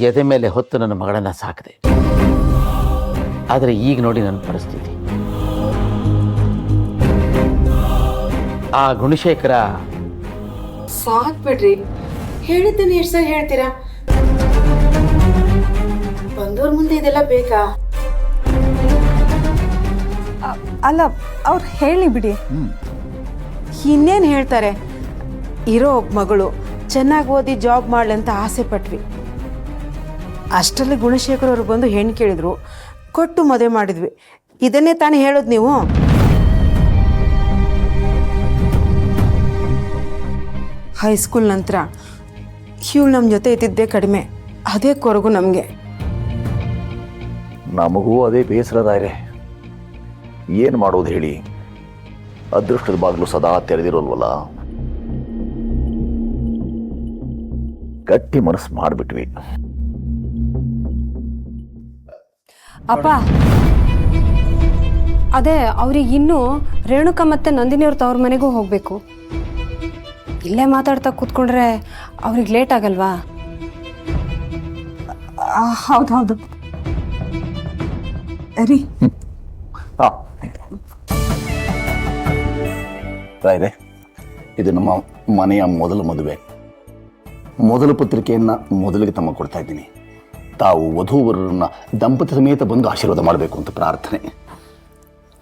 ಎದೆ ಮೇಲೆ ಹೊತ್ತು ನನ್ನ ಮಗಳನ್ನು ಸಾಕಿದೆ. ಆದರೆ ಈಗ ನೋಡಿ ನನ್ನ ಪರಿಸ್ಥಿತಿ. ಆ ಗುಣಶೇಖರ ಸಾಕ್ಬಿಡ್ರಿ, ಹೇಳಿದ್ದನ್ನು ಎಷ್ಟು ಸರಿ ಹೇಳ್ತೀರಾ? ಬಂದವ್ರ ಮುಂದೆ ಇದೆಲ್ಲ ಬೇಕಾ? ಅಲ್ಲ, ಅವ್ರು ಹೇಳಿ ಬಿಡಿ. ಇನ್ನೇನು ಹೇಳ್ತಾರೆ? ಇರೋ ಒಬ್ಬ ಮಗಳು ಚೆನ್ನಾಗಿ ಓದಿ ಜಾಬ್ ಮಾಡಲಿ ಅಂತ ಆಸೆ ಪಟ್ವಿ. ಅಷ್ಟರಲ್ಲಿ ಗುಣಶೇಖರ್ ಅವರು ಬಂದು ಹೆಣ್ಣು ಕೇಳಿದ್ರು, ಕೊಟ್ಟು ಮದುವೆ ಮಾಡಿದ್ವಿ. ಇದನ್ನೇ ತಾನೇ ಹೇಳೋದು ನೀವು? ಹೈಸ್ಕೂಲ್ ನಂತರ ಇವಳು ನಮ್ಮ ಜೊತೆ ಇದ್ದಿದ್ದೇ ಕಡಿಮೆ, ಅದೇ ಕೊರಗು ನಮಗೆ. ನಮಗೂ ಅದೇ ಬೇಸರದಾರೆ. ಏನು ಮಾಡೋದು ಹೇಳಿ? ಅದೃಷ್ಟದ ಬಾಗಿಲು ಸದಾ ತೆರೆದಿರೋಲ್ವಲ್ಲ. ಗಟ್ಟಿ ಮನಸ್ಸು ಮಾಡಿಬಿಟ್ವಿ. ಅಪ್ಪ, ಅದೇ ಅವ್ರಿಗೆ ಇನ್ನೂ ರೇಣುಕಾ ಮತ್ತೆ ನಂದಿನಿಯವ್ರ ತವ್ರ ಮನೆಗೂ ಹೋಗಬೇಕು. ಇಲ್ಲೇ ಮಾತಾಡ್ತಾ ಕೂತ್ಕೊಂಡ್ರೆ ಅವ್ರಿಗೆ ಲೇಟ್ ಆಗಲ್ವಾ? ಹೌದು ರೀ. ರಾಯ್ರೆ, ಇದು ನಮ್ಮ ಮನೆಯ ಮೊದಲ ಮದುವೆ. ಮೊದಲ ಪತ್ರಿಕೆಯನ್ನು ಮೊದಲಿಗೆ ತಮ್ಮ ಕೊಡ್ತಾ ಇದ್ದೀನಿ. ತಾವು ವಧೂವರರನ್ನ ದಂಪತಿ ಸಮೇತ ಬಂದು ಆಶೀರ್ವಾದ ಮಾಡಬೇಕು ಅಂತ ಪ್ರಾರ್ಥನೆ.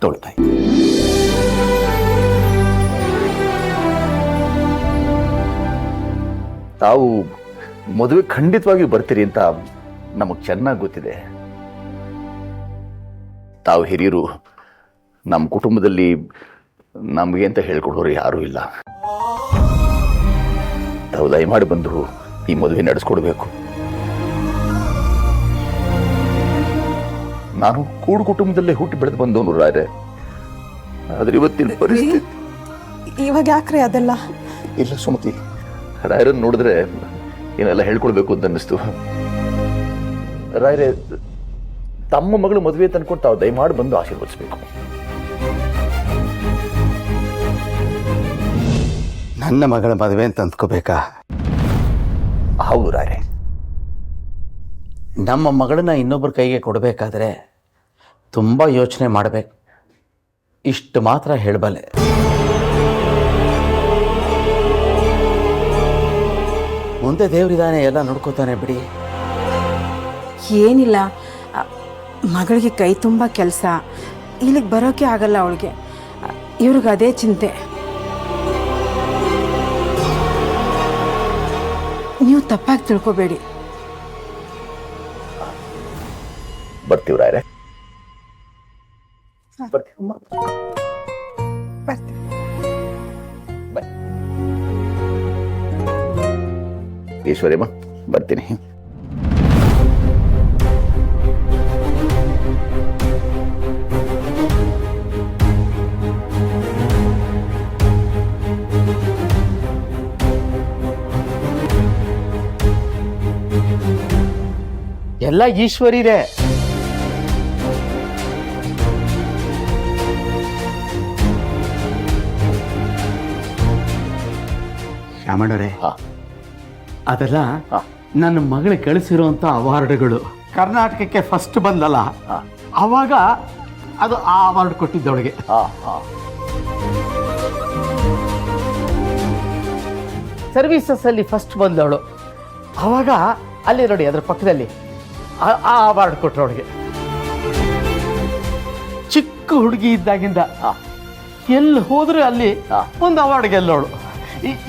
ತೊಳಿತಾಯಿ. ತಾವು ಮದುವೆ ಖಂಡಿತವಾಗಿ ಬರ್ತೀರಿ ಅಂತ ನಮಗೆ ಚೆನ್ನಾಗಿ ಗೊತ್ತಿದೆ. ತಾವು ಹಿರಿಯರು, ನಮ್ಮ ಕುಟುಂಬದಲ್ಲಿ ನಮಗೆ ಅಂತ ಹೇಳ್ಕೊಡೋರು ಯಾರೂ ಇಲ್ಲ. ತಾವು ದಯಮಾಡಿ ಬಂದು ಈ ಮದುವೆ ನಡೆಸ್ಕೊಡ್ಬೇಕು. ನಾನು ಕೂಡು ಕುಟುಂಬದಲ್ಲೇ ಹುಟ್ಟಿ ಬೆಳೆದು ಬಂದವನು ರಾಯ್ರೆ. ಆದ್ರೆ ಇವತ್ತಿನ ಪರಿಸ್ಥಿತಿ. ಇವಾಗ ಯಾಕ್ರಿ ಅದೆಲ್ಲ? ಇಲ್ಲ ಸುಮತಿ, ರಾಯರನ್ನು ನೋಡಿದ್ರೆ ಏನೆಲ್ಲ ಹೇಳ್ಕೊಡ್ಬೇಕು ಅಂತ ಅನ್ನಿಸ್ತು. ರಾಯರೇ, ತಮ್ಮ ಮಗಳು ಮದುವೆ ತಂದ್ಕೊಂಡು ತಾವು ದಯಮಾಡಿ ಬಂದು ಆಶೀರ್ವದಿಸ್ಬೇಕು. ನನ್ನ ಮಗಳ ಮದುವೆ ಅಂತ ಅಂದ್ಕೋಬೇಕಾ? ಹೌದು ರಾಯರೇ. ನಮ್ಮ ಮಗಳನ್ನ ಇನ್ನೊಬ್ಬರ ಕೈಗೆ ಕೊಡಬೇಕಾದ್ರೆ ತುಂಬ ಯೋಚನೆ ಮಾಡಬೇಕು. ಇಷ್ಟು ಮಾತ್ರ ಹೇಳಬಲ್ಲೆ. ಮುಂದೆ ದೇವರಿದ್ದಾನೆ, ಎಲ್ಲ ನೋಡ್ಕೋತಾನೆ ಬಿಡಿ. ಏನಿಲ್ಲ, ಮಗಳಿಗೆ ಕೈ ತುಂಬ ಕೆಲಸ, ಇಲ್ಲಿಗೆ ಬರೋಕೆ ಆಗಲ್ಲ ಅವಳಿಗೆ. ಇವ್ರಿಗೆ ಅದೇ ಚಿಂತೆ. ನೀವು ತಪ್ಪಾಗಿ ತಿಳ್ಕೊಬೇಡಿ. ಬರ್ತೀವಿ ರಾಯರೇ. ಬರ್ತೀವಮ್ಮ. ಬಾಯ್. ಈಶ್ವರಿಯಮ್ಮ, ಬರ್ತೀನಿ. ಎಲ್ಲ ಈಶ್ವರಿದೆ. ಶ್ಯಾಮಣ್ಣರೇ, ಅದೆಲ್ಲ ನನ್ನ ಮಗಳಿಗೆ ಕಳಿಸಿರುವಂಥ ಅವಾರ್ಡ್ಗಳು. ಕರ್ನಾಟಕಕ್ಕೆ ಫಸ್ಟ್ ಬಂದಲ್ಲ, ಆವಾಗ ಅದು ಆ ಅವಾರ್ಡ್ ಕೊಟ್ಟಿದ್ದವಳಿಗೆ. ಸರ್ವೀಸಸ್ ಅಲ್ಲಿ ಫಸ್ಟ್ ಬಂದವಳು, ಆವಾಗ ಅಲ್ಲಿ ನೋಡಿ ಅದರ ಪಕ್ಕದಲ್ಲಿ ಆ ಅವಾರ್ಡ್ ಕೊಟ್ಟರು ಅವಳಿಗೆ. ಚಿಕ್ಕ ಹುಡುಗಿ ಇದ್ದಾಗಿಂದ ಎಲ್ಲಿ ಹೋದ್ರೆ ಅಲ್ಲಿ ಒಂದು ಅವಾರ್ಡ್ ಗೆಲ್ಲೋಳು.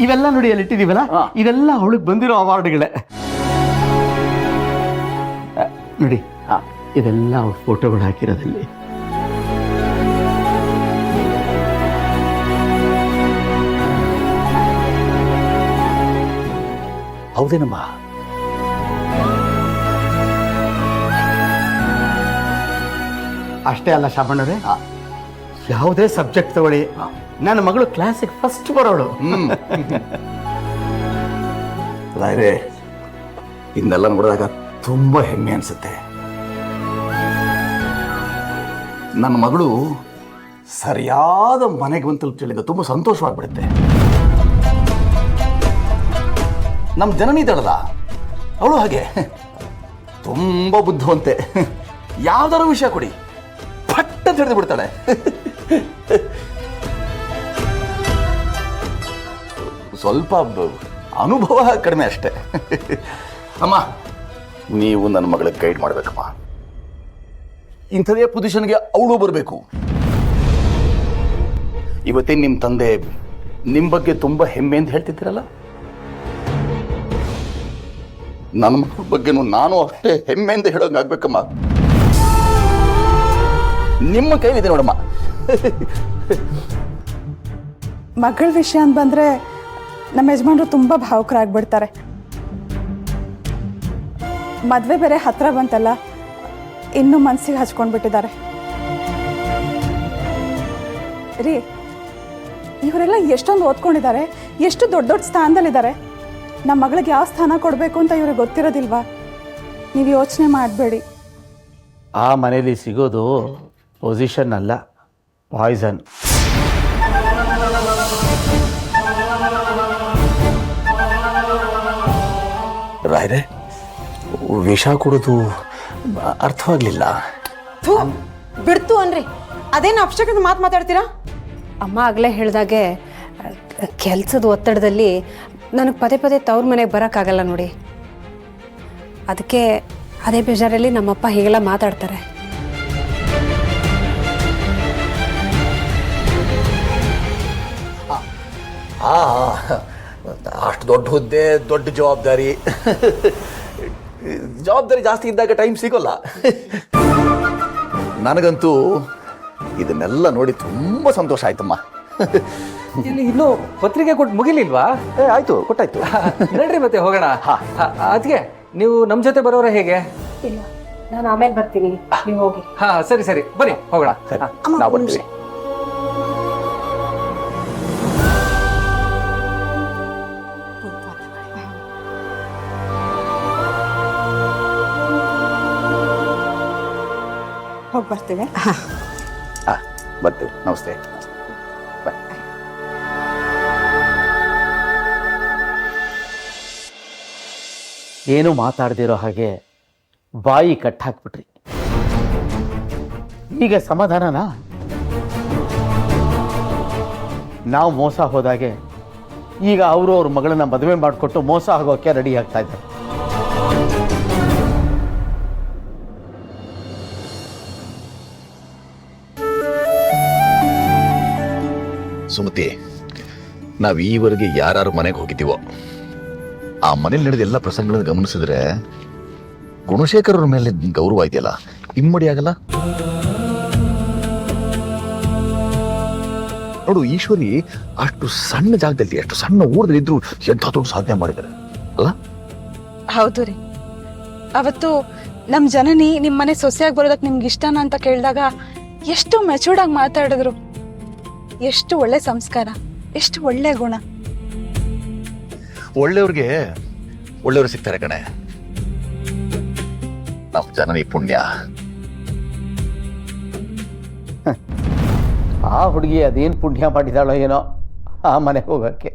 ಇವೆಲ್ಲ ನೋಡಿ ಅಲ್ಲಿ ಇಟ್ಟಿದ್ದೀವಲ್ಲ, ಇವೆಲ್ಲ ಅವಳಿಗೆ ಬಂದಿರೋ ಅವಾರ್ಡ್ಗಳೇ ನೋಡಿ. ಇದೆಲ್ಲ ಅವ್ರ ಫೋಟೋಗಳು ಹಾಕಿರೋದಲ್ಲಿ. ಹೌದೇನಮ್ಮ? ಅಷ್ಟೇ ಅಲ್ಲ ಶಾಮಣ್ಣವ್ರೆ, ಯಾವುದೇ ಸಬ್ಜೆಕ್ಟ್ ತಗೊಳ್ಳಿ, ನನ್ನ ಮಗಳು ಕ್ಲಾಸಿಗೆ ಫಸ್ಟ್ ಬರೋಳು. ರಾಯರೇ, ಇದನ್ನೆಲ್ಲ ನೋಡಿದಾಗ ತುಂಬ ಹೆಮ್ಮೆ ಅನಿಸುತ್ತೆ. ನನ್ನ ಮಗಳು ಸರಿಯಾದ ಮನೆಗೆ ಬಂದು ತಲುಪಿದಾಗ ತುಂಬ ಸಂತೋಷವಾಗಿಬಿಡುತ್ತೆ. ನಮ್ಮ ಜನನಿ ದಳದ ಅವಳು ಹಾಗೆ ತುಂಬ ಬುದ್ಧಿವಂತೆ. ಯಾವ್ದಾರು ವಿಷಯ ಕೊಡಿ ಪಟ್ಟ ಹಿಡಿದು ಬಿಡ್ತಾಳೆ. ಸ್ವಲ್ಪ ಅನುಭವ ಕಡಿಮೆ ಅಷ್ಟೆ. ಅಮ್ಮ, ನೀವು ನನ್ನ ಮಗಳಿಗೆ ಗೈಡ್ ಮಾಡ್ಬೇಕಮ್ಮ. ಇಂಥದೇ ಪೊಸಿಷನ್ಗೆ ಅವಳು ಬರಬೇಕು. ಇವತ್ತೇ ನಿಮ್ಮ ತಂದೆ ನಿಮ್ಮ ಬಗ್ಗೆ ತುಂಬ ಹೆಮ್ಮೆ ಅಂತ ಹೇಳ್ತಿದ್ದೀರಲ್ಲ, ನನ್ನ ಮಕ್ಕಳ ಬಗ್ಗೆನೂ ನಾನು ಅಷ್ಟೇ ಹೆಮ್ಮೆಯಿಂದ ಹೇಳೋಂಗಾಗ್ಬೇಕಮ್ಮ. ನಿಮ್ಮ ಕೈಲಿದೆ ನೋಡಮ್ಮ. ಮಗಳ ವಿಷಯ ಅಂತ ಬಂದರೆ ನಮ್ಮ ಯಜಮಾನರು ತುಂಬ ಭಾವುಕರಾಗ್ಬಿಡ್ತಾರೆ. ಮದುವೆ ಬೇರೆ ಹತ್ರ ಬಂತಲ್ಲ, ಇನ್ನೂ ಮನಸ್ಸಿಗೆ ಹಚ್ಕೊಂಡ್ಬಿಟ್ಟಿದ್ದಾರೆ. ರೀ, ಇವರೆಲ್ಲ ಎಷ್ಟೊಂದು ಓದ್ಕೊಂಡಿದ್ದಾರೆ, ಎಷ್ಟು ದೊಡ್ಡ ದೊಡ್ಡ ಸ್ಥಾನದಲ್ಲಿದ್ದಾರೆ. ನಮ್ಮ ಮಗಳಿಗೆ ಯಾವ ಸ್ಥಾನ ಕೊಡಬೇಕು ಅಂತ ಇವ್ರಿಗೆ ಗೊತ್ತಿರೋದಿಲ್ವಾ? ನೀವು ಯೋಚನೆ ಮಾಡಬೇಡಿ. ಆ ಮನೇಲಿ ಸಿಗೋದು ಪೊಸಿಷನ್ ಅಲ್ಲ, ಪಾಯ್ಸನ್. ರಾಯ್ರೆ, ವಿಷ ಕೊಡೋದು ಅರ್ಥವಾಗಲಿಲ್ಲ. ಬಿಡ್ತು ಅನ್ರಿ, ಅದೇನು ಅಪಶಕನ ಮಾತಾಡ್ತೀರಾ? ಅಮ್ಮ ಆಗಲೇ ಹೇಳಿದಾಗೆ ಕೆಲಸದ ಒತ್ತಡದಲ್ಲಿ ನನಗೆ ಪದೇ ಪದೇ ತವ್ರ ಮನೆಗೆ ಬರೋಕ್ಕಾಗಲ್ಲ ನೋಡಿ. ಅದಕ್ಕೆ ಅದೇ ಬೇಜಾರಲ್ಲಿ ನಮ್ಮಪ್ಪ ಹೀಗೆಲ್ಲ ಮಾತಾಡ್ತಾರೆ. ಅಷ್ಟು ದೊಡ್ಡ ಹುದ್ದೆ, ದೊಡ್ಡ ಜವಾಬ್ದಾರಿ. ಜವಾಬ್ದಾರಿ ಜಾಸ್ತಿ ಇದ್ದಾಗ ಟೈಮ್ ಸಿಗೋಲ್ಲ. ನನಗಂತೂ ಇದನ್ನೆಲ್ಲ ನೋಡಿ ತುಂಬ ಸಂತೋಷ ಆಯ್ತಮ್ಮ. ಇಲ್ಲಿ ಇನ್ನೂ ಪತ್ರಿಕೆ ಕೊಟ್ಟು ಮುಗಿಲಿಲ್ವಾ? ಆಯ್ತು, ಕೊಟ್ಟಾಯ್ತು. ನಡ್ರಿ ಮತ್ತೆ ಹೋಗೋಣ. ಅದಕ್ಕೆ ನೀವು ನಮ್ಮ ಜೊತೆ ಬರೋರ ಹೇಗೆ? ಇಲ್ಲ, ನಾನು ಆಮೇಲೆ ಬರ್ತೀನಿ, ನೀವು ಹೋಗಿ. ಹಾ, ಸರಿ ಸರಿ, ಬನ್ನಿ ಹೋಗೋಣ. ನಾವು ಬರ್ತೀವಿ. ಹೋಗಿ ಬರ್ತೀವಿ. ಬರ್ತೀವಿ. ನಮಸ್ತೆ. ಬಾಯ್. ಏನು ಮಾತಾಡ್ದಿರೋ ಹಾಗೆ ಬಾಯಿ ಕಟ್ಟಾಕ್ಬಿಟ್ರಿ. ಈಗ ಸಮಾಧಾನನಾ? ನಾವು ಮೋಸ ಹೋದಾಗೆ ಈಗ ಅವರು ಅವ್ರ ಮಗಳನ್ನ ಮದುವೆ ಮಾಡಿಕೊಟ್ಟು ಮೋಸ ಆಗೋಕ್ಕೆ ರೆಡಿ ಆಗ್ತಾ ಇದ್ದಾರೆ. ಸುಮತಿ, ನಾವು ಈವರೆಗೆ ಯಾರು ಮನೆಗೆ ಹೋಗಿದ್ದೀವೋ ಆ ಮನೇಲಿ ನಡೆದ ಎಲ್ಲ ಪ್ರಸಂಗಗಳನ್ನು ಗಮನಿಸಿದ್ರೆ ಗುಣಶೇಖರ್ ಅವ್ರ ಮೇಲೆ ಗೌರವ ಇದೆಯಲ್ಲ, ಇಮ್ಮಡಿ ಆಗಲ್ಲ ನೋಡು. ಈಶ್ವರಿ ಅಷ್ಟು ಸಣ್ಣ ಜಾಗದಲ್ಲಿ, ಅಷ್ಟು ಸಣ್ಣ ಊರದಲ್ಲಿ ಇದ್ರು ಎಂಥ ದೊಡ್ಡ ಸಾಧನೆ ಮಾಡಿದ್ದಾರೆ ಅಲ್ಲ? ಹೌದು ರೀ. ಅವತ್ತು ನಮ್ಮ ಜನನಿ ನಿಮ್ಮ ಮನೆ ಸೊಸೆಯಾಗಿ ಬರೋದಕ್ಕೆ ನಿಮ್ಗೆ ಇಷ್ಟನಾ ಅಂತ ಕೇಳಿದಾಗ ಎಷ್ಟು ಮೆಚೂರ್ಡ್ ಆಗಿ ಮಾತಾಡಿದ್ರು. ಎಷ್ಟು ಒಳ್ಳೆ ಸಂಸ್ಕಾರ, ಎಷ್ಟು ಒಳ್ಳೆ ಗುಣ. ಒಳ್ಳೆಯವ್ರಿಗೆ ಒಳ್ಳೆಯವರು ಸಿಗ್ತಾರೆ ಕಣೆ. ನಮ್ಮ ಜನನಿ ಪುಣ್ಯ. ಆ ಹುಡುಗಿ ಅದೇನು ಪುಣ್ಯ ಮಾಡಿದಾಳೋ ಏನೋ ಆ ಮನೆಗೆ ಹೋಗೋಕ್ಕೆ.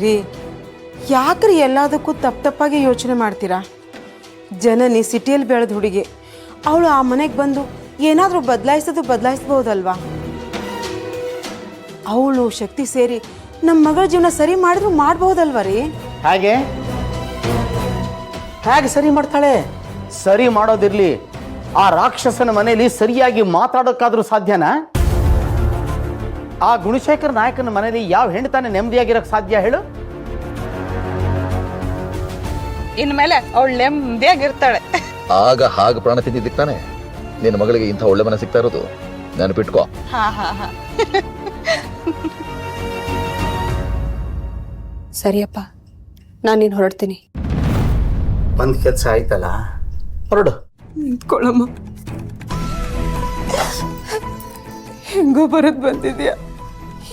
ರೀ, ಯಾಕ್ರಿ ಎಲ್ಲದಕ್ಕೂ ತಪ್ಪಾಗಿ ಯೋಚನೆ ಮಾಡ್ತೀರಾ? ಜನನಿ ಸಿಟಿಯಲ್ಲಿ ಬೆಳೆದ ಹುಡುಗಿ, ಅವಳು ಆ ಮನೆಗೆ ಬಂದು ಏನಾದರೂ ಬದಲಾಯಿಸ್ಬೋದಲ್ವಾ? ಅವಳು ಶಕ್ತಿ ಸೇರಿ ನಮ್ಮ ಮಗಳ ಜೀವನ ಸರಿ ಮಾಡಿದ್ರು ಮಾಡ್ಬೋದಲ್ವ ರೀ? ಹೇಗೆ ಸರಿ ಮಾಡ್ತಾಳೆ? ಸರಿ ಮಾಡೋದಿರ್ಲಿ, ಆ ರಾಕ್ಷಸನ ಮನೆಯಲ್ಲಿ ಸರಿಯಾಗಿ ಮಾತಾಡೋಕ್ಕಾದ್ರೂ ಸಾಧ್ಯನಾ? ಆ ಗುಣಶೇಖರ್ ನಾಯಕನ ಮನೆಯಲ್ಲಿ ಯಾವ ಹೆಣ್ತಾನೆ ನೆಮ್ಮದಿಯಾಗಿರೋಕ್ಕೆ ಸಾಧ್ಯ ಹೇಳು? ಇನ್ಮೇಲೆ ಅವಳು ನೆಮ್ಮದಿಯಾಗಿರ್ತಾಳೆ. ಆಗ ಹಾಗೆ ಪ್ರಾಣ ತಿಂದಿದ್ದಕ್ಕೆ ತಾನೆ ನಿನ್ನ ಮಗಳಿಗೆ ಇಂಥ ಒಳ್ಳೆ ಮನೆ ಸಿಗ್ತಾ ಇರೋದು. ನೆನಪಿಟ್ಕೋ. ಸರಿಯಪ್ಪ, ನಾನಿನ್ನು ಹೊರಡ್ತೀನಿ. ಒಂದು ಕೆಲಸ ಆಯ್ತಲ್ಲ, ಹೊರಡು. ನಿಂತ್ಕೊಳ್ಳಮ್ಮ, ಹೆಂಗೋ ಬರೋದು ಬಂದಿದ್ಯಾ,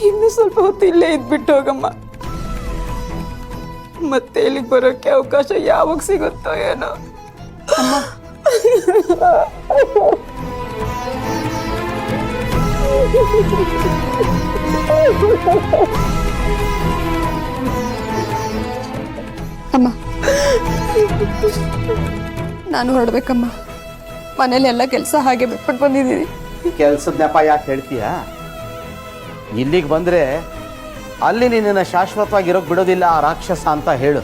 ಇನ್ನು ಸ್ವಲ್ಪ ಹೊತ್ತು ಇಲ್ಲೇ ಇದ್ಬಿಟ್ಟು ಹೋಗಮ್ಮ. ಮತ್ತೆ ಇಲ್ಲಿಗೆ ಬರೋಕ್ಕೆ ಅವಕಾಶ ಯಾವಾಗ ಸಿಗುತ್ತೋ ಏನೋ. ಅಮ್ಮ ನಾನು ಹೊರಡ್ಬೇಕಮ್ಮ. ಮನೇಲಿ ಎಲ್ಲ ಕೆಲಸ ಹಾಗೆ ಬಿಟ್ಬಿಟ್ಟು ಬಂದಿದ್ದೀನಿ. ಕೆಲಸದ ನೆಪ ಯಾಕೆ ಹೇಳ್ತೀಯ? ಇಲ್ಲಿಗೆ ಬಂದರೆ ಅಲ್ಲಿ ನಿನ್ನನ್ನು ಶಾಶ್ವತವಾಗಿರೋಕೆ ಬಿಡೋದಿಲ್ಲ ಆ ರಾಕ್ಷಸ ಅಂತ ಹೇಳು.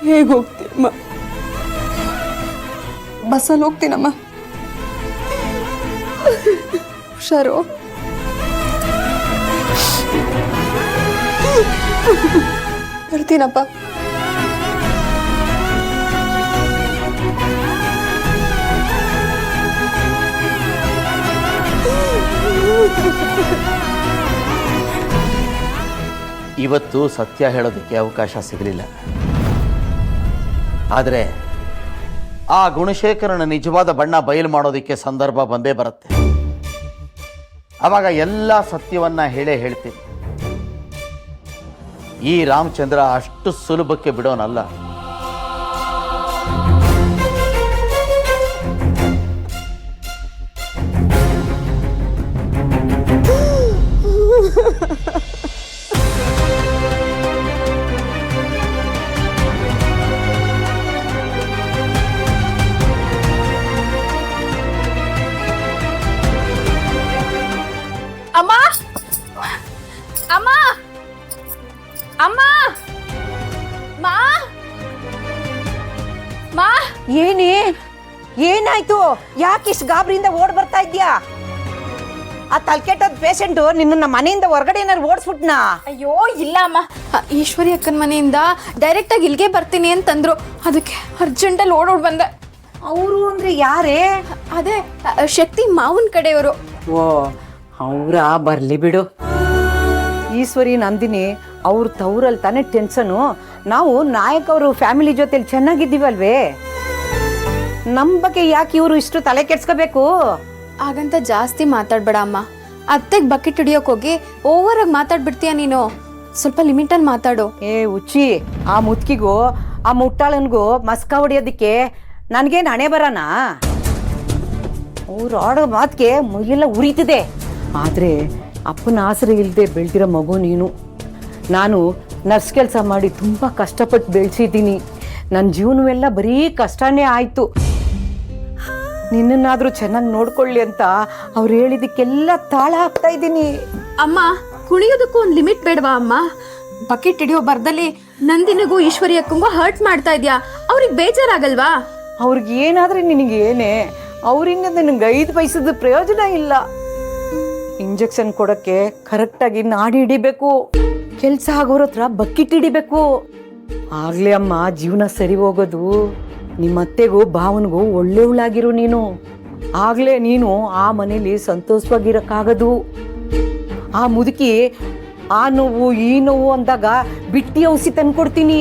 ಹೇಗೆ ಹೋಗ್ತೀಯಮ್ಮ? ಬಸ್ಸಲ್ಲಿ ಹೋಗ್ತೀನಮ್ಮ. ಹುಷಾರು. ಬರ್ತೀನಪ್ಪ. ಇವತ್ತು ಸತ್ಯ ಹೇಳೋದಕ್ಕೆ ಅವಕಾಶ ಸಿಗಲಿಲ್ಲ. ಆದರೆ ಆ ಗುಣಶೇಖರನ ನಿಜವಾದ ಬಣ್ಣ ಬಯಲು ಮಾಡೋದಕ್ಕೆ ಸಂದರ್ಭ ಬಂದೇ ಬರುತ್ತೆ. ಆವಾಗ ಎಲ್ಲ ಸತ್ಯವನ್ನ ಹೇಳ್ತೀನಿ. ಈ ರಾಮಚಂದ್ರ ಅಷ್ಟು ಸುಲಭಕ್ಕೆ ಬಿಡೋನಲ್ಲ. ಅಮ್ಮ, ಅಮ್ಮ, ಅಮ್ಮ, ಮಾ, ಮಾ. ಏನೇ ಏನಾಯ್ತು? ಯಾಕೆ ಇಷ್ಟು ಗಾಬರಿಯಿಂದ ಓಡ್ ಬರ್ತಾ ಇದ್ಯಾ? ಆ ತಲ್ಕೆಟ್ಟೋದ್ ಪೇಷಂಟು ನಿನ್ನ ಮನೆಯಿಂದ ಹೊರಗಡೆ ಏನಾರು ಓಡಿಸ್ಬಿಟ್ನಾ? ಅಯ್ಯೋ ಇಲ್ಲ ಅಮ್ಮ, ಈಶ್ವರಿ ಅಕ್ಕನ ಮನೆಯಿಂದ ಡೈರೆಕ್ಟಾಗಿ ಇಲ್ಲಿಗೆ ಬರ್ತೀನಿ ಅಂತಂದ್ರು. ಅದಕ್ಕೆ ಅರ್ಜೆಂಟಲ್ಲಿ ಓಡೋಡ್ ಬಂದೆ. ಅವರು ಅಂದ್ರೆ ಯಾರೇ? ಅದೇ ಶಕ್ತಿ ಮಾವನ ಕಡೆಯವರು. ಓ, ಅವರ ಬರ್ಲಿ ಬಿಡು. ಈಶ್ವರಿ ನಂದಿನಿ ಅವ್ರ ತವ್ರಲ್ಲಿ ತಾನೇ ಟೆನ್ಷನು. ನಾವು ನಾಯಕ್ ಅವರು ಫ್ಯಾಮಿಲಿ ಜೊತೆಲಿ ಚೆನ್ನಾಗಿದ್ದೀವಲ್ವೇ? ನಮ್ಮ ಬಗ್ಗೆ ಯಾಕೆ ಇವರು ಇಷ್ಟು ತಲೆ ಕೆಡ್ಸ್ಕೋಬೇಕು? ಹಾಗಂತ ಜಾಸ್ತಿ ಮಾತಾಡ್ಬೇಡ ಅಮ್ಮ. ಅತ್ತೆಗೆ ಬಕೆಟ್ ಹಿಡಿಯೋಕೆ ಹೋಗಿ ಓವರಾಗಿ ಮಾತಾಡ್ಬಿಡ್ತೀಯ ನೀನು. ಸ್ವಲ್ಪ ಲಿಮಿಟಲ್ಲಿ ಮಾತಾಡು. ಏ ಉಚ್ಚಿ, ಆ ಮುತ್ಕಿಗೂ ಆ ಮುಟ್ಟಾಳನ್ಗೂ ಮಸ್ಕ ಹೊಡಿಯೋದಕ್ಕೆ ನನಗೇನು ಹಣೆ ಬರೋಣ? ಅವ್ರು ಆಡೋ ಮಾತಿಗೆ ಮೈಯೆಲ್ಲ ಉರಿತಿದೆ. ಆದರೆ ಅಪ್ಪನ ಆಸರೆ ಇಲ್ಲದೆ ಬೆಳೆದಿರೋ ಮಗು ನೀನು. ನಾನು ನರ್ಸ್ ಕೆಲಸ ಮಾಡಿ ತುಂಬ ಕಷ್ಟಪಟ್ಟು ಬೆಳೆಸಿದ್ದೀನಿ. ನನ್ನ ಜೀವನವೆಲ್ಲ ಬರೀ ಕಷ್ಟನೇ ಆಯಿತು. ನಿನ್ನನ್ನಾದರೂ ಚೆನ್ನಾಗಿ ನೋಡ್ಕೊಳ್ಳಿ ಅಂತ ಅವ್ರು ಹೇಳಿದ್ದಕ್ಕೆಲ್ಲ ತಾಳ ಹಾಕ್ತಾ ಇದ್ದೀನಿ. ಅಮ್ಮ, ಕುಣಿಯೋದಕ್ಕೂ ಒಂದು ಲಿಮಿಟ್ ಬೇಡವಾ ಅಮ್ಮ? ಬಕೆಟ್ ಹಿಡಿಯೋ ಬರ್ದಲ್ಲಿ ನಂದಿನಿಗೂ ಈಶ್ವರಿ ಅಕ್ಕಂಗೂ ಹರ್ಟ್ ಮಾಡ್ತಾ ಇದೆಯಾ? ಅವ್ರಿಗೆ ಬೇಜಾರಾಗಲ್ವಾ? ಅವ್ರಿಗೆ ಏನಾದರೆ ನಿನಗೇನೆ? ಅವರಿಂದ ನಿನಗೆ 5 ಪೈಸದ ಪ್ರಯೋಜನ ಇಲ್ಲ. ಇಂಜೆಕ್ಷನ್ ಕೊಡೋಕ್ಕೆ ಕರೆಕ್ಟಾಗಿ ನಾಡಿ ಹಿಡಿಬೇಕು. ಕೆಲಸ ಆಗೋರ ಹತ್ರ ಬಕೆಟ್ ಹಿಡಿಬೇಕು. ಆಗಲೇ ಅಮ್ಮ ಜೀವನ ಸರಿ ಹೋಗೋದು. ನಿಮ್ಮ ಅತ್ತೆಗೂ ಭಾವನಿಗೂ ಒಳ್ಳೆಯವಳಾಗಿರು ನೀನು. ಆಗಲೇ ನೀನು ಆ ಮನೇಲಿ ಸಂತೋಷವಾಗಿರೋಕ್ಕಾಗದು. ಆ ಮುದುಕಿ ಆ ನೋವು ಈ ನೋವು ಅಂದಾಗ ಬಿಟ್ಟಿ ಔಷಧಿ ತಂದ್ಕೊಡ್ತೀನಿ.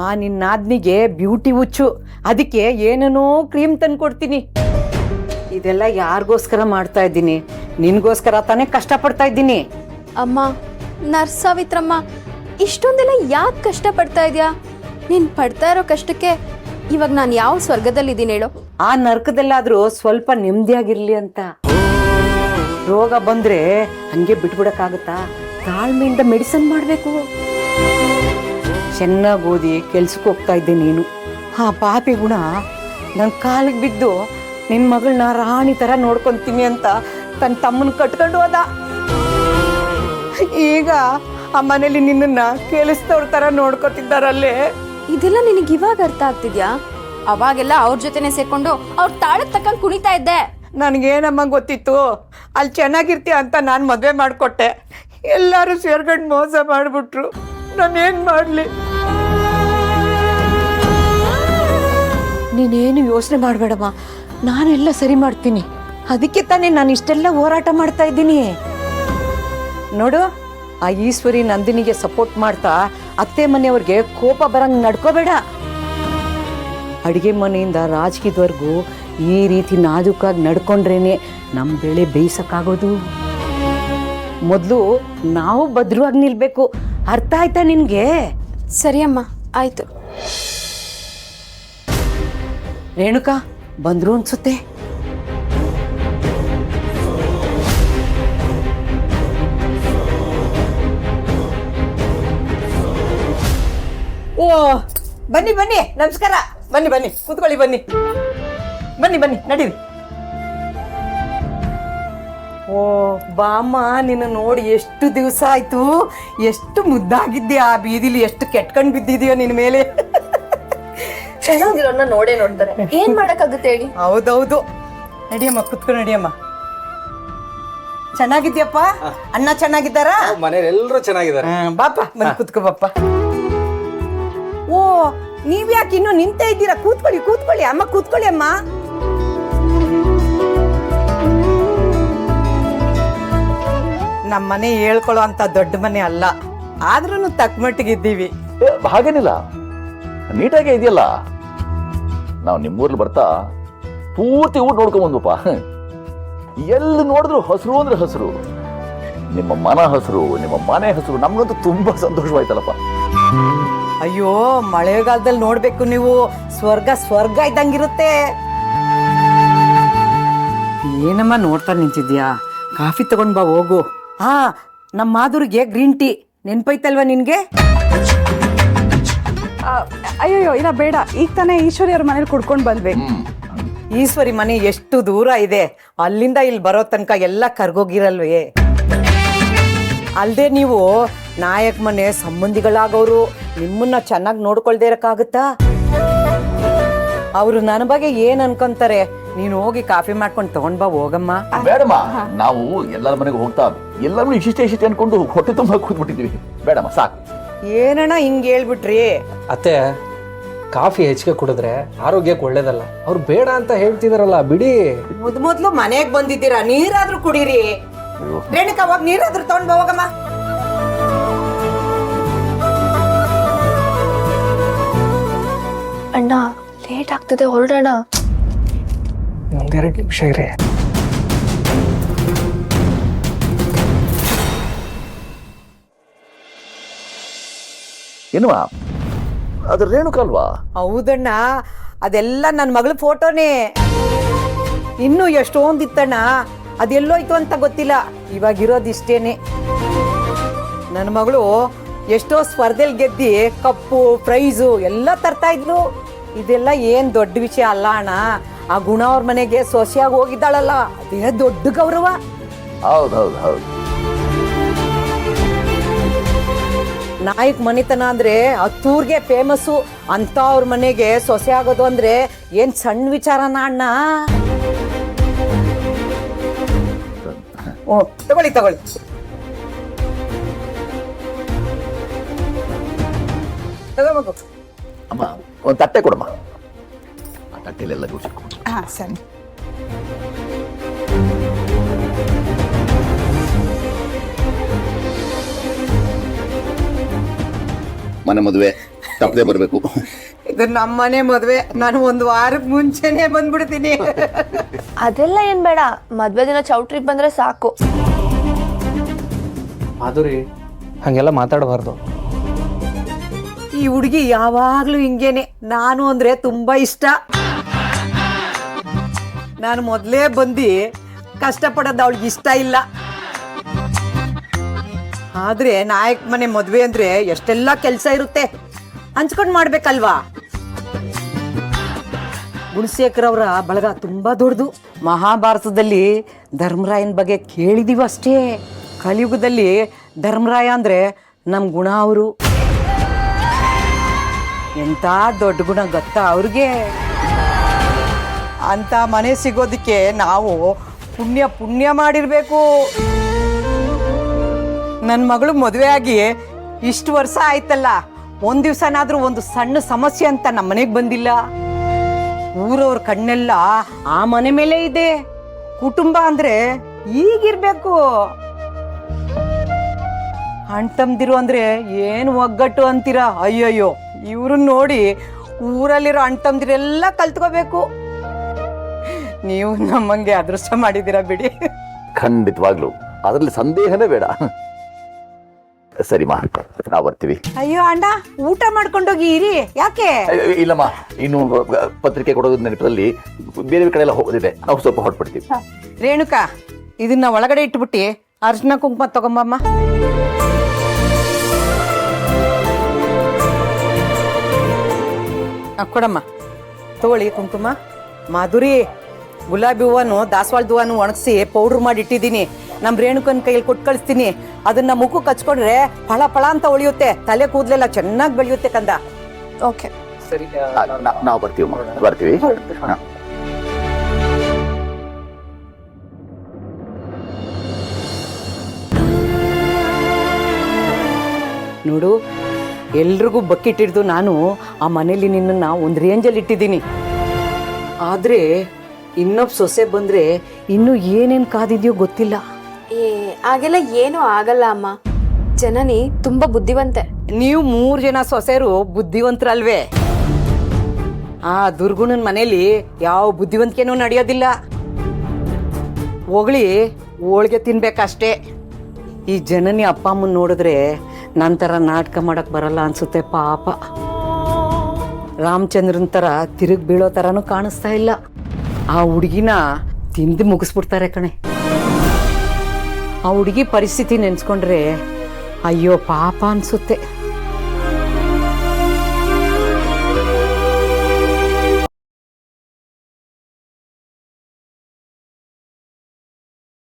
ಆ ನಿನ್ನ ನಾದ್ನಿಗೆ ಬ್ಯೂಟಿ ಹುಚ್ಚು, ಅದಕ್ಕೆ ಏನೇನೋ ಕ್ರೀಮ್ ತಂದ್ಕೊಡ್ತೀನಿ. ಇದೆಲ್ಲ ಯಾರಿಗೋಸ್ಕರ ಮಾಡ್ತಾ ಇದ್ದೀನಿ? ನಿನಗೋಸ್ಕರ ತಾನೇ ಕಷ್ಟಪಡ್ತಾ ಇದ್ದೀನಿ. ಅಮ್ಮ, ನರ್ಸ್ ಸಾವಿತ್ರಮ್ಮ, ಇಷ್ಟೊಂದೆಲ್ಲ ಯಾಕೆ ಕಷ್ಟಪಡ್ತಾ ಇದೆಯಾ? ನೀನು ಪಡ್ತಾ ಇರೋ ಕಷ್ಟಕ್ಕೆ ಇವಾಗ ನಾನು ಯಾವ ಸ್ವರ್ಗದಲ್ಲಿದ್ದೀನಿ ಹೇಳು? ಆ ನರಕದಲ್ಲಾದರೂ ಸ್ವಲ್ಪ ನೆಮ್ಮದಿಯಾಗಿರ್ಲಿ ಅಂತ. ರೋಗ ಬಂದರೆ ಹಂಗೆ ಬಿಟ್ಬಿಡಕ್ಕಾಗತ್ತಾ? ತಾಳ್ಮೆಯಿಂದ ಮೆಡಿಸನ್ ಮಾಡಬೇಕು. ಚೆನ್ನಾಗಿ ಓದಿ ಕೆಲ್ಸಕ್ಕೆ ಹೋಗ್ತಾ ಇದ್ದೆ ನೀನು. ಆ ಪಾಪಿ ಗುಣ ನನ್ನ ಕಾಲಿಗೆ ಬಿದ್ದು ನಿನ್ನ ಮಗಳನ್ನ ರಾಣಿ ಥರ ನೋಡ್ಕೊತೀನಿ ಅಂತ ತನ್ನ ತಮ್ಮನ ಕಟ್ಕೊಂಡು ಹೋದ. ಈಗ ಆ ಮನೇಲಿ ನಿನ್ನನ್ನು ಕೇಳಿಸ್ತವ್ರ ಥರ ನೋಡ್ಕೊತಿದ್ದಾರಲ್ಲೇ. ಇದೆಲ್ಲ ನಿನಗೆ ಇವಾಗ ಅರ್ಥ ಆಗ್ತಿದ್ಯಾ? ಅವಾಗೆಲ್ಲ ಅವ್ರ ಜೊತೆನೆ ಸೇರ್ಕೊಂಡು ಅವ್ರ ತಾಳಕ್ಕೆ ತಕ್ಕಂಗೆ ಕುಣಿತಾ ಇದ್ದೆ. ನನಗೇನಮ್ಮ ಗೊತ್ತಿತ್ತು ಅಲ್ಲಿ ಚೆನ್ನಾಗಿರ್ತೀಯ ಅಂತ ನಾನು ಮದುವೆ ಮಾಡಿಕೊಟ್ಟೆ. ಎಲ್ಲರೂ ಸೇರ್ಕೊಂಡು ಮೋಸ ಮಾಡಿಬಿಟ್ರು. ನಾನೇನು ಮಾಡಲಿ? ನೀನೇನು ಯೋಚನೆ ಮಾಡಬೇಡಮ್ಮ, ನಾನೆಲ್ಲ ಸರಿ ಮಾಡ್ತೀನಿ. ಅದಕ್ಕೆ ತಾನೇ ನಾನು ಇಷ್ಟೆಲ್ಲ ಹೋರಾಟ ಮಾಡ್ತಾ ಇದ್ದೀನಿ. ನೋಡು, ಆ ಈಶ್ವರಿ ನಂದಿನಿಗೆ ಸಪೋರ್ಟ್ ಮಾಡ್ತಾ ಅತ್ತೆ ಮನೆಯವ್ರಿಗೆ ಕೋಪ ಬರಂಗೆ ನಡ್ಕೋಬೇಡ. ಅಡುಗೆ ಮನೆಯಿಂದ ರಾಜಕೀಯದವರೆಗೂ ಈ ರೀತಿ ನಾಜೂಕಾಗಿ ನಡ್ಕೊಂಡ್ರೇನೆ ನಮ್ಮ ಬೆಳೆ ಬೇಯಿಸೋಕ್ಕಾಗೋದು. ಮೊದಲು ನಾವು ಭದ್ರವಾಗಿ ನಿಲ್ಬೇಕು. ಅರ್ಥ ಆಯ್ತಾ ನಿನಗೆ? ಸರಿ ಅಮ್ಮ, ಆಯಿತು. ರೇಣುಕಾ ಬಂದ್ರು ಅನ್ಸುತ್ತೆ. ಬನ್ನಿ ಬನ್ನಿ, ನಮಸ್ಕಾರ. ಬನ್ನಿ ಬನ್ನಿ, ಕೂತ್ಕೊಳ್ಳಿ. ಬನ್ನಿ ಬನ್ನಿ ಬನ್ನಿ, ನಡೀರಿ. ಓ ಬಾಮ್ಮ, ನಿನ್ನ ನೋಡಿ ಎಷ್ಟು ದಿವಸ ಆಯ್ತು. ಎಷ್ಟು ಮುದ್ದಾಗಿದ್ದೆ. ಆ ಬೀದಿಲಿ ಎಷ್ಟು ಕೆಟ್ಕೊಂಡ್ ಬಿದ್ದಿದ್ಯೋ ನಿನ್ ಮೇಲೆ. ಚೆನ್ನಾಗಿರೋನ್ನ ನೋಡೇ ನೋಡ್ತಾರೆ, ಏನ್ ಮಾಡಕ್ಕಾಗುತ್ತೆ ಹೇಳಿ. ಹೌದೌದು. ನಡಿಯಮ್ಮ, ಕುತ್ಕೊಂಡು ನಡಿಯಮ್ಮ. ಚೆನ್ನಾಗಿದ್ಯಪ್ಪ? ಅಣ್ಣ ಚೆನ್ನಾಗಿದ್ದಾರಾ? ಮನೇಲಿ ಎಲ್ಲರೂ ಚೆನ್ನಾಗಿದ್ದಾರೆ. ಬಾಪ, ಬಂದು ಕುತ್ಕೋ ಬಾಪ. ಓ, ನೀವ್ಯಾಕೆ ಇನ್ನು ನಿಂತ ಇದ್ದೀರಾ? ಕೂತ್ಕೊಳ್ಳಿ ಕೂತ್ಕೊಳ್ಳಿ ಅಮ್ಮ, ಕೂತ್ಕೊಳ್ಳಿ ಅಮ್ಮ. ನಮ್ಮ ಮನೆ ಹೇಳ್ಕೊಳ್ಳೋ ಅಂತ ದೊಡ್ಡ ಮನೆ ಅಲ್ಲ, ಆದ್ರೂ ತಕ್ಕ ಮಟ್ಟಿಗಿದ್ದೀವಿ. ಹಾಗೇನಿಲ್ಲ, ನೀಟಾಗೇ ಇದೆಯಲ್ಲ. ನಾವು ನಿಮ್ಮೂರ್ಲಿ ಬರ್ತಾ ಪೂರ್ತಿ ಊಟ ನೋಡ್ಕೊಂಡ್ ಬಂದ್ವಪ್ಪ. ಎಲ್ಲಿ ನೋಡಿದ್ರು ಹಸಿರು ಅಂದ್ರೆ ಹಸಿರು. ನಿಮ್ಮ ಮನ ಹಸಿರು, ನಿಮ್ಮ ಮನೆ ಹಸಿರು. ನಮ್ಗಂತೂ ತುಂಬಾ ಸಂತೋಷವಾಯ್ತಲ್ಲಪ್ಪ. ಅಯ್ಯೋ, ಮಳೆಗಾಲದಲ್ಲಿ ನೋಡ್ಬೇಕು ನೀವು. ಸ್ವರ್ಗ ಸ್ವರ್ಗ ಇದ್ದಂಗಿರುತ್ತೆ. ಏನಮ್ಮ ನೋಡ್ತಾ ನಿಂತಿದ್ಯಾ? ಕಾಫಿ ತಗೊಂಡ್ ಬಾ, ಹೋಗು. ಹಾ, ನಮ್ಮ ಮಾಧುರಿಗೆ ಗ್ರೀನ್ ಟೀ ನೆನ್ಪೈತಲ್ವಾ ನಿನ್ಗೆ? ಅಯ್ಯೋ ಇಲ್ಲ ಬೇಡ, ಈಗ ತಾನೇ ಈಶ್ವರಿ ಅವ್ರ ಮನೇಲಿ ಕುಡ್ಕೊಂಡು ಬಂದ್ವಿ. ಈಶ್ವರಿ ಮನೆ ಎಷ್ಟು ದೂರ ಇದೆ, ಅಲ್ಲಿಂದ ಇಲ್ಲಿ ಬರೋ ತನಕ ಎಲ್ಲ ಕರ್ಗೋಗಿರಲ್ವೇ. ಅಲ್ದೆ ನೀವು ನಾಯಕ್ ಮನೆ ಸಂಬಂಧಿಗಳಾಗವ್ರು, ನಿಮ್ಮನ್ನ ಚೆನ್ನಾಗಿ ನೋಡ್ಕೊಳ್ದೇ ಇರಕ್ಕಾಗುತ್ತಾ? ಅವರು ನನ್ನ ಬಗ್ಗೆ ಏನ್ ಅನ್ಕೊಂತಾರೆ? ನೀನು ಹೋಗಿ ಕಾಫಿ ಮಾಡ್ಕೊಂಡು ತಗೊಂಡ್ ಬಾ, ಹೋಗಮ್ಮ. ಬೇಡಮ್ಮ, ನಾವು ಎಲ್ಲರ ಮನೆಗೆ ಹೋಗ್ತಾ ಎಲ್ಲರೂ ಇಷ್ಟಿಷ್ಟೇ ಅನ್ಕೊಂಡು ಹೊಟ್ಟೆ ತುಂಬ ಕೂತ್ಬಿಟ್ಟಿದ್ದೀವಿ. ಬೇಡಮ್ಮ, ಸಾಕು. ಏನಣ್ಣ ಹಿಂಗ್ ಹೇಳ್ಬಿಟ್ರಿ? ಅತ್ತೆ, ಕಾಫಿ ಹೆಚ್ಚಿಗೆ ಕುಡಿದ್ರೆ ಆರೋಗ್ಯಕ್ಕೆ ಒಳ್ಳೇದಲ್ಲ. ಅವ್ರು ಬೇಡ ಅಂತ ಹೇಳ್ತಿದಾರಲ್ಲ, ಬಿಡಿ. ಮೊದ್ಲು ಮನೆಗ್ ಬಂದಿದ್ದೀರಾ, ನೀರಾದ್ರೂ ಕುಡೀರಿ. ರೇಣುಕಾ, ಹೋಗಿ ನೀರಾದ್ರೂ ತಗೊಂಡ್ ಬಾ, ಹೋಗಮ್ಮ. ಅಣ್ಣ ಲೇಟ್ ಆಗ್ತದೆ, ಹೊರಡೋಣ. ಒಂದೆರಡು ನಿಮಿಷ ಇರಿ. ಏನಮ್ಮ, ಅದು ರೇಣುಕಾ ಅಲ್ವಾ? ಹೌದಣ್ಣ, ಅದೆಲ್ಲ ನನ್ನ ಮಗಳ ಫೋಟೋನೇ. ಇನ್ನು ಎಷ್ಟೊಂದಿತ್ತಣ್ಣ, ಅದೆಲ್ಲೋಯ್ತು ಅಂತ ಗೊತ್ತಿಲ್ಲ. ಇವಾಗಿರೋದಿಷ್ಟೇನೆ. ನನ್ನ ಮಗಳು ಎಷ್ಟೋ ಸ್ಪರ್ಧೆಲ್ ಗೆದ್ದಿ ಕಪ್ಪು ಪ್ರೈಸು ಎಲ್ಲ ತರ್ತಾ ಇದ್ಲು. ಇದೆಲ್ಲ ಏನ್ ದೊಡ್ಡ ವಿಷಯ ಅಲ್ಲ ಅಣ್ಣ. ಆ ಗುಣ ಅವ್ರ ಮನೆಗೆ ಸೊಸೆಯಾಗಿ ಹೋಗಿದ್ದಾಳಲ್ಲ, ಅದೇ ದೊಡ್ಡ ಗೌರವ. ಹೌದೌದು ಹೌದು. ನಾಯಕ್ ಮನೆತನ ಅಂದ್ರೆ ಹತ್ತೂರ್ಗೆ ಫೇಮಸ್ಸು. ಅಂತ ಅವ್ರ ಮನೆಗೆ ಸೊಸೆ ಆಗೋದು ಅಂದ್ರೆ ಏನ್ ಸಣ್ಣ ವಿಚಾರನ ಅಣ್ಣ. ಓ, ತಗೊಳ್ಳಿ ತಗೊಳ್ಳಿ. ತಗೋಬೇಕು. ಅಮ್ಮ, ಒಂದು ತಟ್ಟೆ ಕೊಡಮ್ಮ. ಆ ತಟ್ಟೆಲೆಲ್ಲ ರುಚಿ. ಹಾ, ಸರಿ. ಮನೆ ಮದುವೆ ತಪ್ಪದೆ ಬರಬೇಕು. ಇದು ನಮ್ಮನೆ ಮದ್ವೆ, ನಾನು ಒಂದು ವಾರಕ್ಕೆ ಮುಂಚೆನೆ ಬಂದ್ಬಿಡ್ತೀನಿ. ಅದೆಲ್ಲ ಏನ್ ಬೇಡ, ಮದ್ವೆ ದಿನ ಚೌಟ್ರಿಗೆ ಬಂದ್ರೆ ಸಾಕು. ಮಾಧುರಿ, ಹಂಗೆಲ್ಲ ಮಾತಾಡಬಾರ್ದು. ಈ ಹುಡುಗಿ ಯಾವಾಗ್ಲೂ ಹಿಂಗೇನೆ. ನಾನು ಅಂದ್ರೆ ತುಂಬಾ ಇಷ್ಟ. ನಾನು ಮೊದಲೇ ಬಂದು ಕಷ್ಟಪಡೋದು ಅವಳಿಗೆ ಇಷ್ಟ ಇಲ್ಲ. ಆದ್ರೆ ನಾಯಕ್ ಮನೆ ಮದ್ವೆ ಅಂದ್ರೆ ಎಷ್ಟೆಲ್ಲ ಕೆಲಸ ಇರುತ್ತೆ, ಹಂಚ್ಕೊಂಡ್ ಮಾಡ್ಬೇಕಲ್ವಾ. ಗುಣಶೇಖರ್ ಅವರ ಬಳಗ ತುಂಬಾ ದೊಡ್ಡದು. ಮಹಾಭಾರತದಲ್ಲಿ ಧರ್ಮರಾಯನ ಬಗ್ಗೆ ಕೇಳಿದೀವಿ ಅಷ್ಟೇ. ಕಲಿಯುಗದಲ್ಲಿ ಧರ್ಮರಾಯ ಅಂದ್ರೆ ನಮ್ ಗುಣ ಅವರು. ಎಂತ ದೊಡ್ಡ ಗುಣ ಗೊತ್ತಾ ಅವ್ರಿಗೆ. ಅಂತ ಮನೆ ಸಿಗೋದಕ್ಕೆ ನಾವು ಪುಣ್ಯ ಪುಣ್ಯ ಮಾಡಿರ್ಬೇಕು. ನನ್ನ ಮಗಳು ಮದುವೆ ಆಗಿ ಇಷ್ಟು ವರ್ಷ ಆಯ್ತಲ್ಲ, ಒಂದ್ ದಿವ್ಸನಾದ್ರೂ ಒಂದು ಸಣ್ಣ ಸಮಸ್ಯೆ ಅಂತ ನಮ್ಮ ಮನೆಗೆ ಬಂದಿಲ್ಲ. ಊರವ್ರ ಕಣ್ಣೆಲ್ಲ ಆ ಮನೆ ಮೇಲೆ ಇದೆ. ಕುಟುಂಬ ಅಂದ್ರೆ ಈಗಿರ್ಬೇಕು. ಅಣ್ತಮ್ದಿರು ಅಂದ್ರೆ ಏನು ಒಗ್ಗಟ್ಟು ಅಂತೀರಾ? ಅಯ್ಯಯ್ಯೋ, ಇವ್ರನ್ನ ನೋಡಿ ಊರಲ್ಲಿರೋ ಅಣ್ತಮ್ದಿರೆಲ್ಲ ಕಲ್ತ್ಕೋಬೇಕು. ನೀವು ನಮ್ಮಂಗೆ ಅದೃಷ್ಟ ಮಾಡಿದ್ದೀರಾ ಬಿಡಿ. ಖಂಡಿತವಾಗ್ಲು, ಅದರಲ್ಲಿ ಸಂದೇಹನೇ ಬೇಡ. ಸರಿಮಾ, ನಾವು ಬರ್ತೀವಿ. ಅಯ್ಯೋ ಅಣ್ಣ, ಊಟ ಮಾಡ್ಕೊಂಡೋಗಿ ಇರಿ. ಯಾಕೆ? ಇಲ್ಲಮ್ಮ, ಇನ್ನು ಪತ್ರಿಕೆ ಕೊಡೋದು ನೆನಪಲ್ಲಿ ಬೇರೆ ಕಡೆ ಎಲ್ಲ ಹೋಗೋದಿದೆ. ನಾವು ಸ್ವಲ್ಪ ಹೊರಟ್ಬಿಡ್ತೀವಿ. ರೇಣುಕಾ, ಇದನ್ನ ಒಳಗಡೆ ಇಟ್ಬಿಟ್ಟು ಅರ್ಶಿನ ಕುಂಕುಮ ತಗೊಂಬಮ್ಮ. ಕೊಡಮ್ಮ ತಗೊಳ್ಳಿ ಕುಂಕುಮ. ಮಾಧುರಿ, ಗುಲಾಬಿ ಹೂವನ್ನು ದಾಸವಾಳದ ಹೂವನ್ನು ಒಣಗಿಸಿ ಪೌಡ್ರ್ ಮಾಡಿ ಇಟ್ಟಿದ್ದೀನಿ. ನಮ್ಮ ರೇಣುಕನ ಕೈಯಲ್ಲಿ ಕೊಟ್ಟು ಕಳಿಸ್ತೀನಿ. ಅದನ್ನ ಮುಖಕ್ಕೆ ಹಚ್ಕೊಂಡ್ರೆ ಫಳ ಫಳ ಅಂತ ಉಳಿಯುತ್ತೆ, ತಲೆ ಕೂದಲೆಲ್ಲ ಚೆನ್ನಾಗಿ ಬೆಳೆಯುತ್ತೆ ಕಂದ. ಓಕೆ. ಸರಿ ನಾವು ಬರ್ತೀವಿ. ಹಾ. ನೋಡು, ಎಲ್ರಿಗೂ ಬಕೆಟ್ ಹಿಡ್ದು ನಾನು ಆ ಮನೇಲಿ ನಿನ್ನನ್ನು ಒಂದು ರೇಂಜಲ್ಲಿ ಇಟ್ಟಿದ್ದೀನಿ. ಆದರೆ ಇನ್ನೊಬ್ಬ ಸೊಸೆ ಬಂದರೆ ಇನ್ನೂ ಏನೇನು ಕಾದಿದೆಯೋ ಗೊತ್ತಿಲ್ಲ. ಹಾಗೆಲ್ಲ ಏನೂ ಆಗಲ್ಲ ಅಮ್ಮ. ಜನನಿ ತುಂಬ ಬುದ್ಧಿವಂತೆ. ನೀವು 3 ಜನ ಸೊಸೆರು ಬುದ್ಧಿವಂತರಲ್ವೇ? ಆ ದುರ್ಗುಣನ ಮನೇಲಿ ಯಾವ ಬುದ್ಧಿವಂತಿಕೆನೂ ನಡೆಯೋದಿಲ್ಲ. ಹೊಗಳಿ ಹೋಳಿಗೆ ತಿನ್ಬೇಕಷ್ಟೇ. ಈ ಜನನಿ ಅಪ್ಪ ಅಮ್ಮನ ನೋಡಿದ್ರೆ ನಂತರ ನಾಟಕ ಮಾಡಕ್ ಬರಲ್ಲ ಅನ್ಸುತ್ತೆ ಪಾಪ. ರಾಮಚಂದ್ರನ್ ಥರ ತಿರುಗಿ ಬೀಳೋ ಥರನೂ ಕಾಣಿಸ್ತಾ ಇಲ್ಲ. ಆ ಹುಡುಗಿನ ತಿಂದು ಮುಗಿಸ್ಬಿಡ್ತಾರೆ ಕಣೆ. ಆ ಹುಡುಗಿ ಪರಿಸ್ಥಿತಿ ನೆನೆಸ್ಕೊಂಡ್ರೆ ಅಯ್ಯೋ ಪಾಪ ಅನ್ಸುತ್ತೆ.